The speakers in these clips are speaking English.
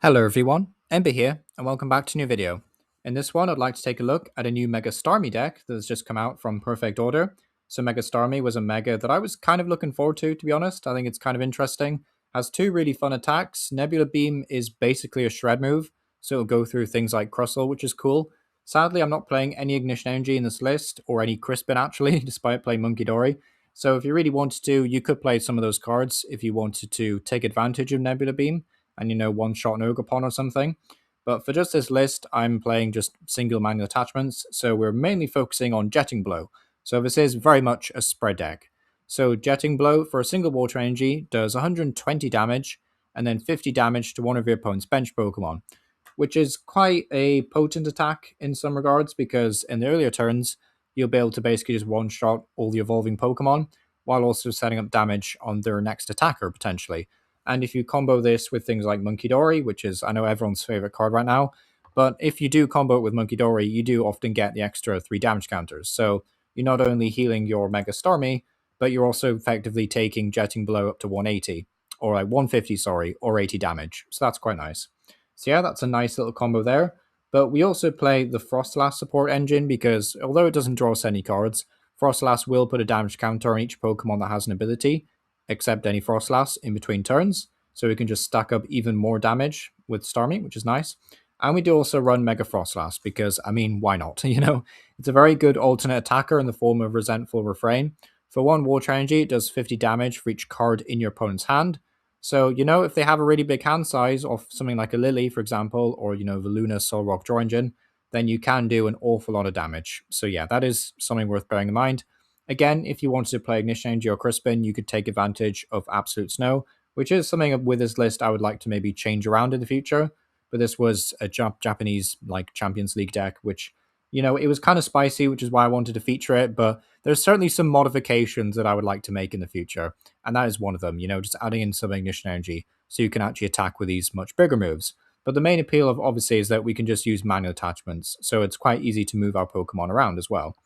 Hello everyone, Ember here, and welcome back to a new video. In this one, I'd like to take a look at a new Mega Starmie deck that has just come out from Perfect Order. So Mega Starmie was a Mega that I was kind of looking forward to be honest. I think it's kind of interesting. Has two really fun attacks. Nebula Beam is basically a shred move, so it'll go through things like Crustle, which is cool. Sadly, I'm not playing any Ignition Energy in this list, or any Crispin actually, despite playing Munkidori. So if you really wanted to, you could play some of those cards if you wanted to take advantage of Nebula Beam and one-shot an Ogerpon or something. But for just this list, I'm playing just single manual attachments, so we're mainly focusing on Jetting Blow. So this is very much a spread deck. So Jetting Blow for a single water energy does 120 damage, and then 50 damage to one of your opponent's bench Pokemon, which is quite a potent attack in some regards, because in the earlier turns, you'll be able to basically just one-shot all the evolving Pokemon, while also setting up damage on their next attacker, potentially. And if you combo this with things like Munkidori, which is, I know, everyone's favorite card right now, but if you do combo it with Munkidori, you do often get the extra 3 damage counters. So you're not only healing your Mega Starmie, but you're also effectively taking Jetting Blow up to 180, or like 150, sorry, or 80 damage. So that's quite nice. So yeah, that's a nice little combo there. But we also play the Froslass support engine because although it doesn't draw us any cards, Froslass will put a damage counter on each Pokemon that has an ability, except any Froslass in between turns, so we can just stack up even more damage with Starmie, which is nice. And we do also run Mega Froslass because, I mean, why not? It's a very good alternate attacker in the form of Resentful Refrain. For one water energy, it does 50 damage for each card in your opponent's hand. So, if they have a really big hand size of something like a Lillie, for example, or, the Luna Solrock Draw Engine, then you can do an awful lot of damage. So yeah, that is something worth bearing in mind. Again, if you wanted to play Ignition Energy or Crispin, you could take advantage of Absolute Snow, which is something with this list I would like to maybe change around in the future. But this was a Japanese like Champions League deck, which, it was kind of spicy, which is why I wanted to feature it. But there's certainly some modifications that I would like to make in the future. And that is one of them, just adding in some Ignition Energy so you can actually attack with these much bigger moves. But the main appeal of obviously is that we can just use manual attachments, so it's quite easy to move our Pokemon around as well.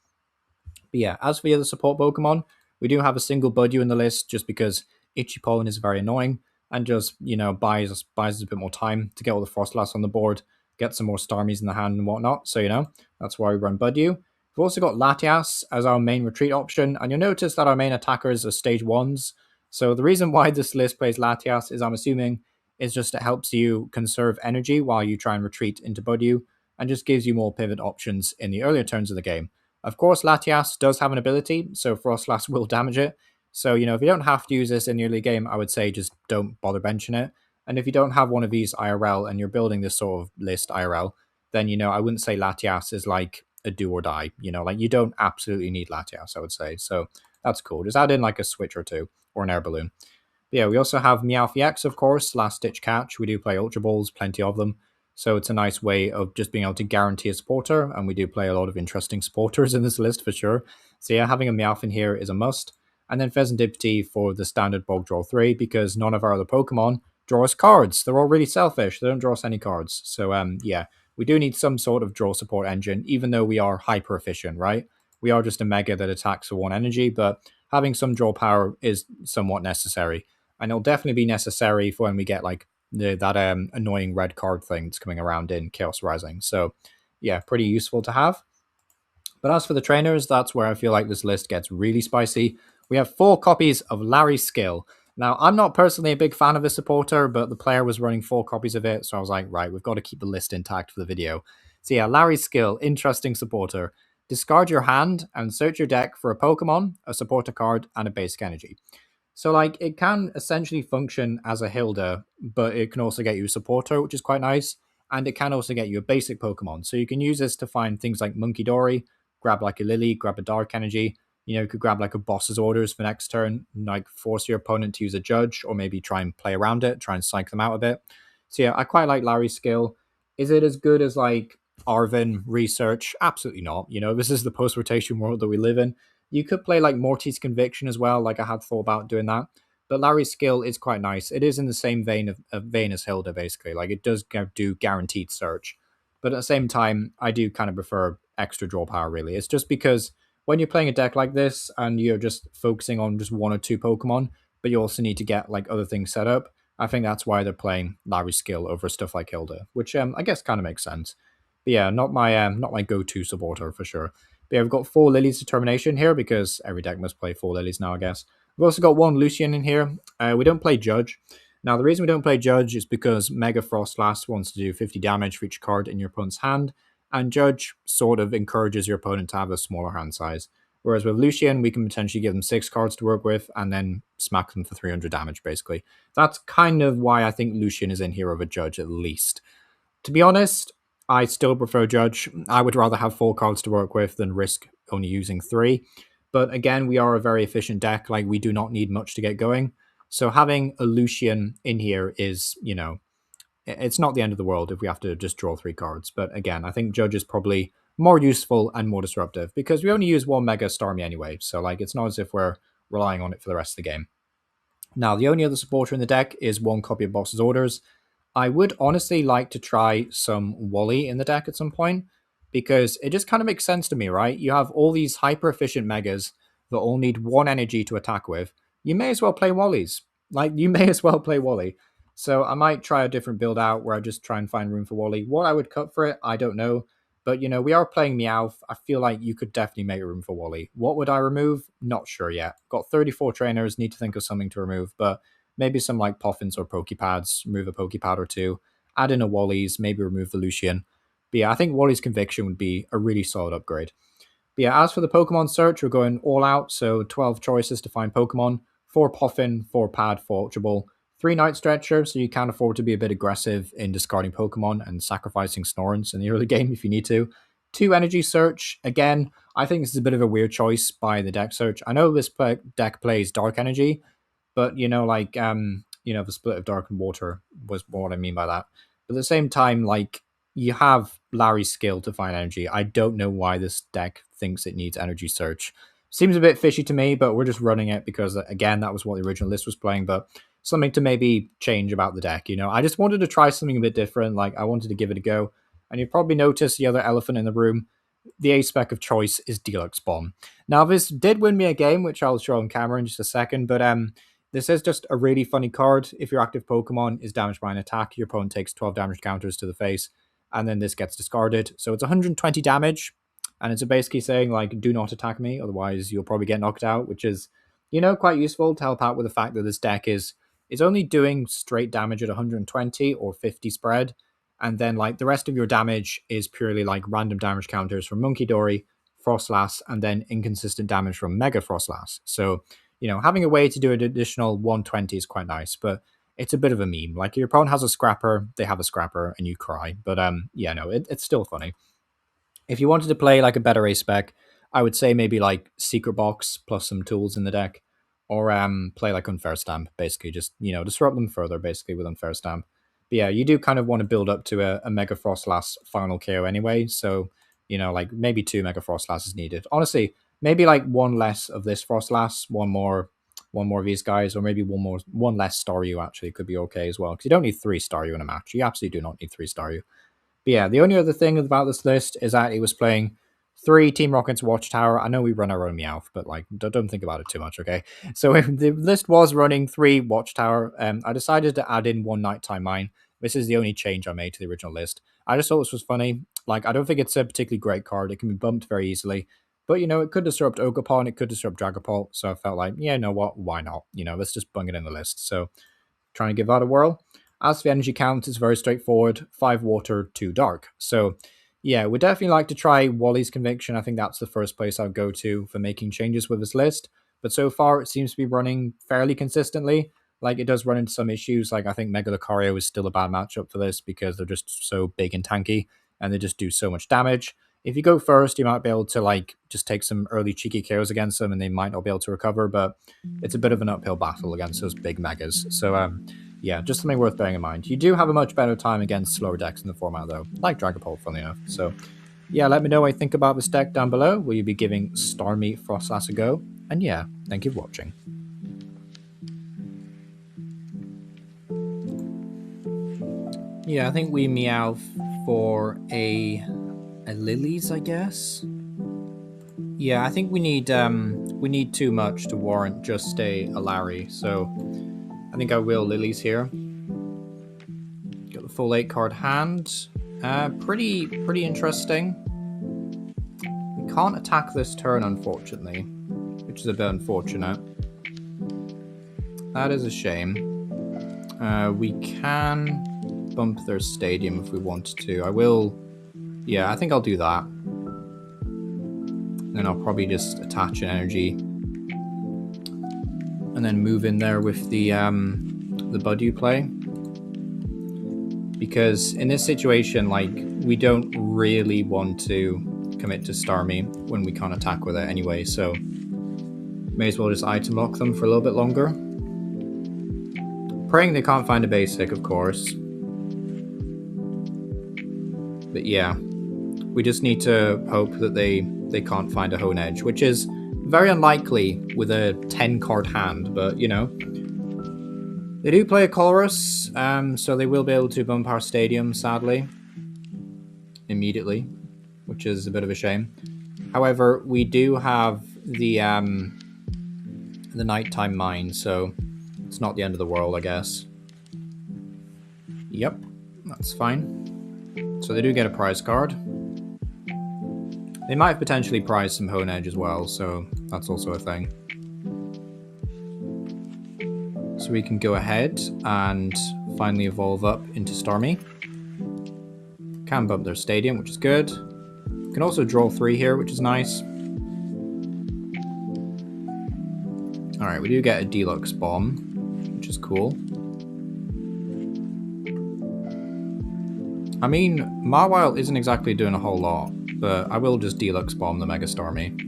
But yeah, as for the other support Pokemon, we do have a single Budew in the list just because Itchy Pollen is very annoying and just, buys us a bit more time to get all the Froslass on the board, get some more Starmies in the hand and whatnot. So, that's why we run Budew. We've also got Latias as our main retreat option, and you'll notice that our main attackers are stage 1s. So the reason why this list plays Latias is, I'm assuming, is just it helps you conserve energy while you try and retreat into Budew, and just gives you more pivot options in the earlier turns of the game. Of course, Latias does have an ability, so Froslass will damage it. So, if you don't have to use this in the early game, I would say just don't bother benching it. And if you don't have one of these IRL and you're building this sort of list IRL, then, I wouldn't say Latias is like a do or die. Like you don't absolutely need Latias, I would say. So that's cool. Just add in like a switch or two or an air balloon. But yeah, we also have Meowth EX, of course, last ditch catch. We do play Ultra Balls, plenty of them. So it's a nice way of just being able to guarantee a supporter, and we do play a lot of interesting supporters in this list for sure. So yeah, having a Meowth in here is a must. And then Fezandipiti for the standard bulk draw 3, because none of our other Pokemon draw us cards. They're all really selfish. They don't draw us any cards. So yeah, we do need some sort of draw support engine, even though we are hyper efficient, right? We are just a Mega that attacks for 1 energy, but having some draw power is somewhat necessary. And it'll definitely be necessary for when we get like that annoying red card thing that's coming around in Chaos Rising. So yeah, pretty useful to have. But as for the trainers, that's where I feel like this list gets really spicy. We have 4 copies of Larry Skill. Now, I'm not personally a big fan of this supporter, but the player was running 4 copies of it, so I was like, right, we've got to keep the list intact for the video. So yeah, Larry Skill, interesting supporter. Discard your hand and search your deck for a Pokemon, a supporter card, and a basic energy. So, like, it can essentially function as a Hilda, but it can also get you a supporter, which is quite nice. And it can also get you a basic Pokemon. So you can use this to find things like Munkidori, grab like a Lillie, grab a Dark Energy. You could grab like a Boss's Orders for next turn, like force your opponent to use a Judge, or maybe try and play around it, try and psych them out a bit. So yeah, I quite like Larry's skill. Is it as good as like Arvin Research? Absolutely not. This is the post-rotation world that we live in. You could play like Morty's Conviction as well, like I had thought about doing that. But Larry's skill is quite nice. It is in the same vein as Hilda, basically. Like it does do guaranteed search. But at the same time, I do kind of prefer extra draw power, really. It's just because when you're playing a deck like this and you're just focusing on just 1 or 2 Pokemon, but you also need to get like other things set up, I think that's why they're playing Larry Skill over stuff like Hilda, which I guess kind of makes sense. But yeah, not my go-to supporter for sure. But yeah, we've got 4 Lillie's Determination here because every deck must play 4 Lillies now, I guess. We've also got 1 Lucian in here. We don't play Judge. Now, the reason we don't play Judge is because Mega Froslass wants to do 50 damage for each card in your opponent's hand, and Judge sort of encourages your opponent to have a smaller hand size. Whereas with Lucian, we can potentially give them 6 cards to work with and then smack them for 300 damage, basically. That's kind of why I think Lucian is in here over Judge, at least. To be honest, I still prefer Judge. I would rather have 4 cards to work with than risk only using 3. But again, we are a very efficient deck. Like, we do not need much to get going. So having a Lucian in here is, you know, it's not the end of the world if we have to just draw 3 cards. But again, I think Judge is probably more useful and more disruptive because we only use 1 Mega Starmie anyway. So, like, it's not as if we're relying on it for the rest of the game. Now, the only other supporter in the deck is 1 copy of Boss's Orders. I would honestly like to try some Wally in the deck at some point because it just kind of makes sense to me, right? You have all these hyper-efficient Megas that all need 1 energy to attack with. You may as well play Wallies. Like, you may as well play Wally. So I might try a different build out where I just try and find room for Wally. What I would cut for it, I don't know. But, you know, we are playing Meowth. I feel like you could definitely make room for Wally. What would I remove? Not sure yet. Got 34 trainers, need to think of something to remove. But maybe some like Poffins or Poké Pads, remove a Poké Pad or 2. Add in a Wally's, maybe remove the Lucian. But yeah, I think Wally's Conviction would be a really solid upgrade. But yeah, as for the Pokemon search, we're going all out. So 12 choices to find Pokemon. 4 Poffin, 4 Pad, 4 Ultra Ball. 3 Night Stretcher, so you can afford to be a bit aggressive in discarding Pokemon and sacrificing Snorunt in the early game if you need to. 2 Energy Search. Again, I think this is a bit of a weird choice by the deck search. I know this deck plays Dark Energy, but, you know, like, you know, the split of Dark and Water was what I mean by that. But at the same time, like, you have Larry's skill to find energy. I don't know why this deck thinks it needs Energy Search. Seems a bit fishy to me, but we're just running it because, again, that was what the original list was playing, but something to maybe change about the deck, you know? I just wanted to try something a bit different, like, I wanted to give it a go. And you've probably noticed the other elephant in the room. The A-spec of choice is Deluxe Bomb. Now, this did win me a game, which I'll show on camera in just a second, but this is just a really funny card. If your active Pokemon is damaged by an attack, your opponent takes 12 damage counters to the face, and then this gets discarded. So it's 120 damage, and it's basically saying, like, do not attack me, otherwise you'll probably get knocked out, which is, you know, quite useful to help out with the fact that this deck is only doing straight damage at 120 or 50 spread, and then, like, the rest of your damage is purely, like, random damage counters from Munkidori, Froslass, and then inconsistent damage from Mega Froslass. So, you know, having a way to do an additional 120 is quite nice, but it's a bit of a meme. Like, your opponent has a Scrapper, they have a Scrapper, and you cry. But, yeah, no, it's still funny. If you wanted to play, like, a better A-spec, I would say maybe, like, Secret Box plus some tools in the deck, or play, like, Unfair Stamp, basically. Just, you know, disrupt them further, basically, with Unfair Stamp. But yeah, you do kind of want to build up to a Mega Froslass final KO anyway, so, you know, like, maybe 2 Mega Froslass is needed. Honestly, maybe, like, 1 less of this Froslass, one more of these guys, or maybe one less Staryu actually could be okay as well, because you don't need 3 Staryu in a match. You absolutely do not need 3 Staryu. But yeah, the only other thing about this list is that it was playing 3 Team Rocket's Watchtower. I know we run our own Meowth, but, like, don't think about it too much, okay? So if the list was running 3 Watchtower, I decided to add in 1 Nighttime Mine. This is the only change I made to the original list. I just thought this was funny. Like, I don't think it's a particularly great card. It can be bumped very easily. But, you know, it could disrupt Ogerpon, it could disrupt Dragapult, so I felt like, yeah, you know what, why not? You know, let's just bung it in the list. So, trying to give that a whirl. As for the energy count, it's very straightforward. 5 water, 2 dark. So, yeah, we'd definitely like to try Wally's Conviction. I think that's the first place I'd go to for making changes with this list. But so far, it seems to be running fairly consistently. Like, it does run into some issues. Like, I think Mega Lucario is still a bad matchup for this because they're just so big and tanky, and they just do so much damage. If you go first, you might be able to, like, just take some early cheeky KOs against them, and they might not be able to recover, but it's a bit of an uphill battle against those big Megas. So, yeah, just something worth bearing in mind. You do have a much better time against slower decks in the format, though, like Dragapult, funny enough. So, yeah, let me know what you think about this deck down below. Will you be giving Starmie Froslass a go? And yeah, thank you for watching. Yeah, I think we Meowth for a Lillie's, I guess. Yeah, I think we need too much to warrant just a Larry, so I think I will Lillie's here. Got the full 8-card hand. Pretty interesting. We can't attack this turn, unfortunately, which is a bit unfortunate. That is a shame. We can bump their stadium if we want to. I will... Yeah, I think I'll do that. Then I'll probably just attach an energy. And then move in there with the Budew play. Because in this situation, like, we don't really want to commit to Starmie when we can't attack with it anyway, so may as well just item lock them for a little bit longer. Praying they can't find a basic, of course. But yeah, we just need to hope that they can't find a Hone Edge, which is very unlikely with a 10-card hand, but you know. They do play a Colress, so they will be able to bump our stadium, sadly, immediately, which is a bit of a shame. However, we do have the Nighttime Mine, so it's not the end of the world, I guess. Yep, that's fine. So they do get a prize card. They might have potentially prized some Hone Edge as well, so that's also a thing. So we can go ahead and finally evolve up into Starmie. Can bump their stadium, which is good. Can also draw 3 here, which is nice. Alright, we do get a Deluxe Bomb, which is cool. I mean, Mawile isn't exactly doing a whole lot, but I will just Deluxe Bomb the Mega Starmie.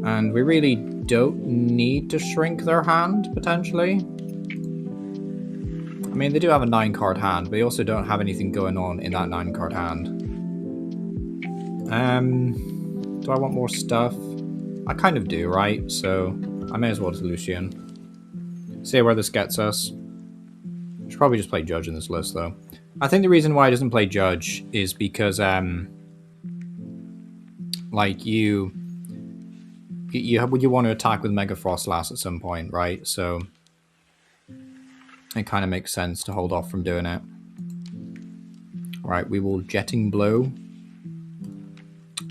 And we really don't need to shrink their hand, potentially. I mean, they do have a 9-card hand, but they also don't have anything going on in that 9-card hand. Do I want more stuff? I kind of do, right? So I may as well just Lucian. See where this gets us. Should probably just play Judge in this list, though. I think the reason why he doesn't play Judge is because, like, you want to attack with Mega Froslass at some point, right? So it kind of makes sense to hold off from doing it. Right, we will Jetting Blow.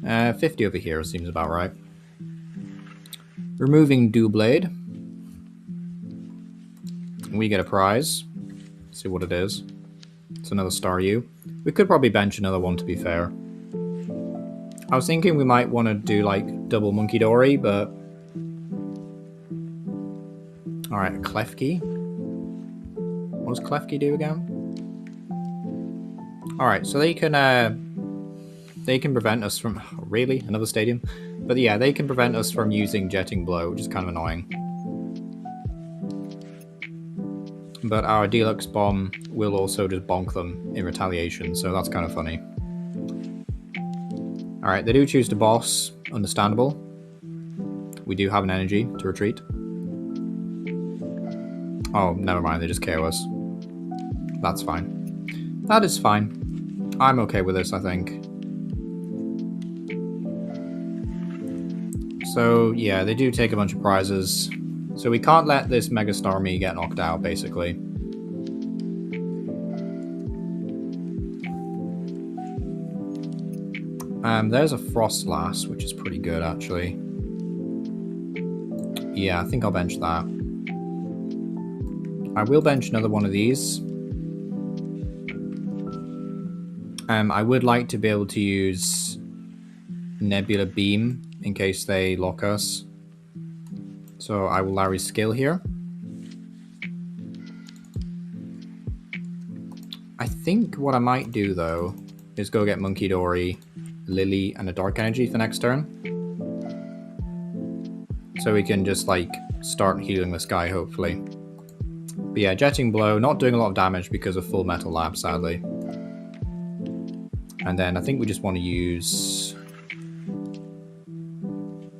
50 over here seems about right. Removing Doublade. We get a prize. Let's see what it is. It's another Staryu. We could probably bench another one, to be fair. I was thinking we might want to do, like, double Munkidori, but... Alright, Klefki. What does Klefki do again? Alright, so they can prevent us from... Really? Another stadium? But yeah, they can prevent us from using Jetting Blow, which is kind of annoying. But our Deluxe Bomb will also just bonk them in retaliation, so that's kind of funny. Alright, they do choose to boss. Understandable. We do have an energy to retreat. Oh, never mind, they just KO us. That's fine. That is fine. I'm okay with this, I think. So, yeah, they do take a bunch of prizes. So we can't let this Mega Starmie get knocked out, basically. There's a Froslass, which is pretty good, actually. Yeah, I think I'll bench that. I will bench another one of these. I would like to be able to use Nebula Beam in case they lock us. So I will Larry Skill here. I think what I might do, though, is go get Munkidori, Lillie, and a Dark Energy for next turn. So we can just, like, start healing this guy, hopefully. But yeah, Jetting Blow, not doing a lot of damage because of Full Metal Lab, sadly. And then I think we just want to use...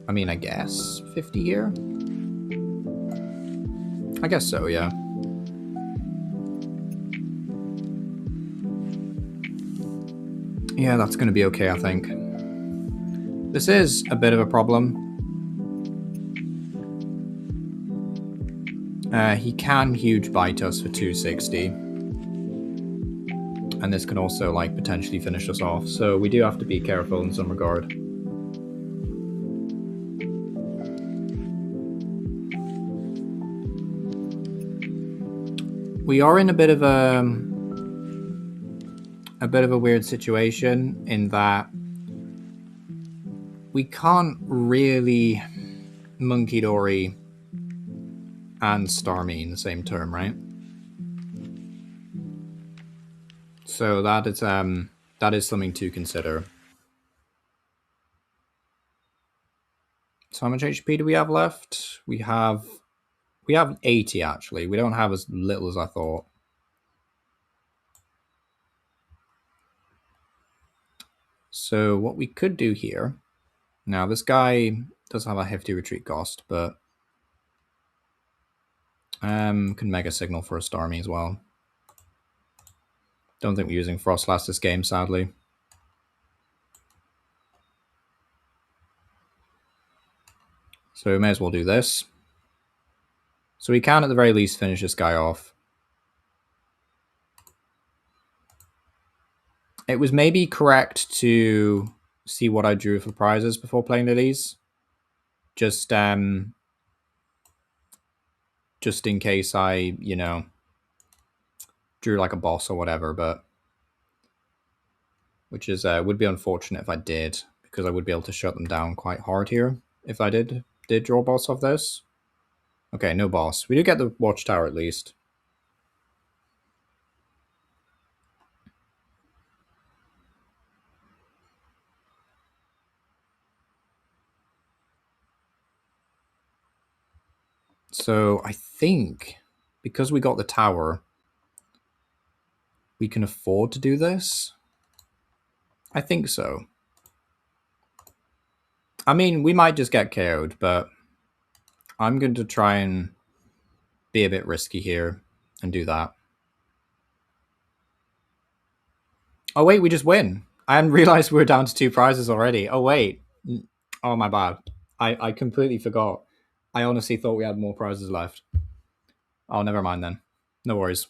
I mean, I guess 50 here? I guess so, yeah. Yeah, that's going to be okay, I think. This is a bit of a problem. He can Huge Bite us for 260. And this can also like potentially finish us off. So we do have to be careful in some regard. We are in a bit of a weird situation in that we can't really Munkidori and Starmie in the same turn, right? So that is something to consider. So how much HP do we have left? We have 80 actually. We don't have as little as I thought. So what we could do here, now this guy does have a hefty retreat cost, but can Mega Signal for a Starmie as well. Don't think we're using Froslass this game, sadly. So we may as well do this. So we can at the very least finish this guy off. It was maybe correct to see what I drew for prizes before playing Lillies. Just in case I, you know, drew like a boss or whatever, but which is would be unfortunate if I did, because I would be able to shut them down quite hard here if I did draw a boss off this. Okay, no boss. We do get the Watchtower at least. So I think because we got the tower, we can afford to do this. I think so. I mean, we might just get KO'd, but I'm going to try and be a bit risky here and do that. Oh, wait, we just win. I hadn't realized we were down to 2 prizes already. Oh, wait. Oh, my bad. I completely forgot. I honestly thought we had more prizes left. Oh, never mind then. No worries.